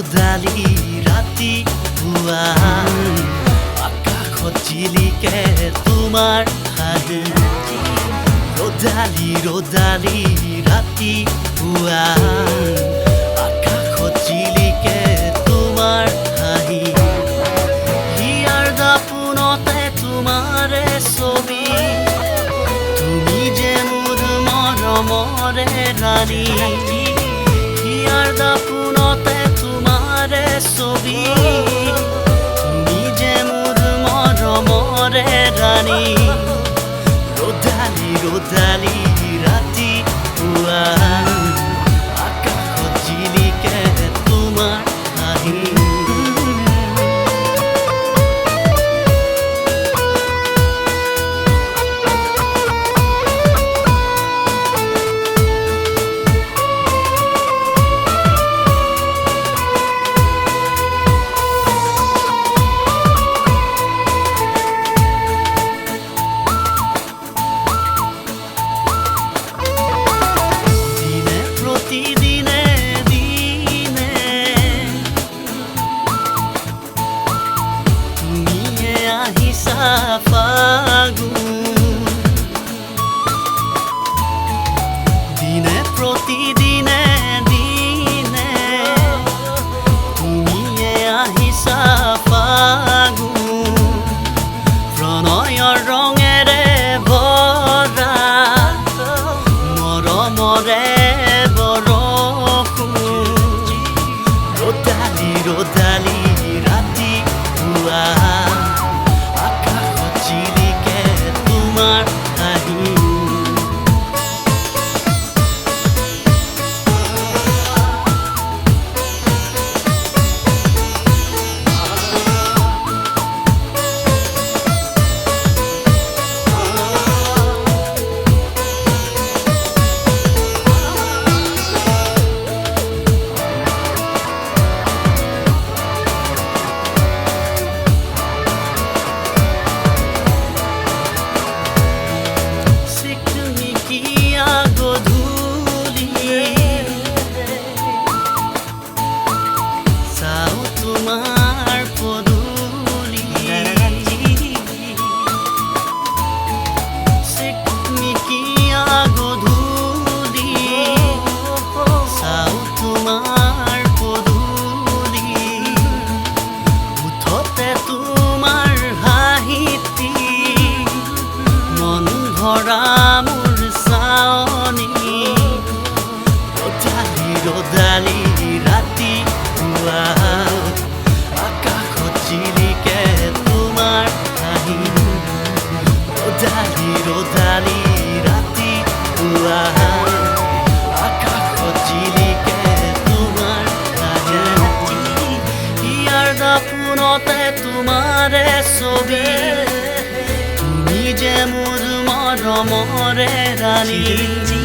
ৰ'দালি ৰাতি পুৱা আকাশত জিলিকে তোমাৰ হাঁহি ৰ'দালি ৰাতি পুৱা আকাশত জিলিকে তোমাৰ হাঁহি হিয়াৰ দাপোনতে তোমাৰে ছবি তুমি যে মোৰ মৰমৰে ৰাণী হিয়াৰ দাপোনতে তোমাৰে ছবি তুমি যে মোৰ মৰমৰে ৰাণী ৰ'দালি ৰাতি পুৱা আকাশত জিলিকে তোমাৰ হাঁহি দিনে প্ৰতিদিনে দিনে তুমিয়ে আহিছা ফাগুন প্ৰণয়ৰ ৰঙেৰে ভৰা মৰমৰে বৰষুণ ৰ'দালি ৰাতি পুৱা মোৰ চাৱনি ৰ'দালি ৰাতি পুৱা আকাশত জিলিকে তোমাৰ হাঁহি ৰ'দালি ৰাতি পুৱা আকাশত জিলিকে তোমাৰ হাঁহি হিয়াৰ দাপোনতে তোমাৰে ছবি তুমি যে মোৰ মৰমৰে ৰাণী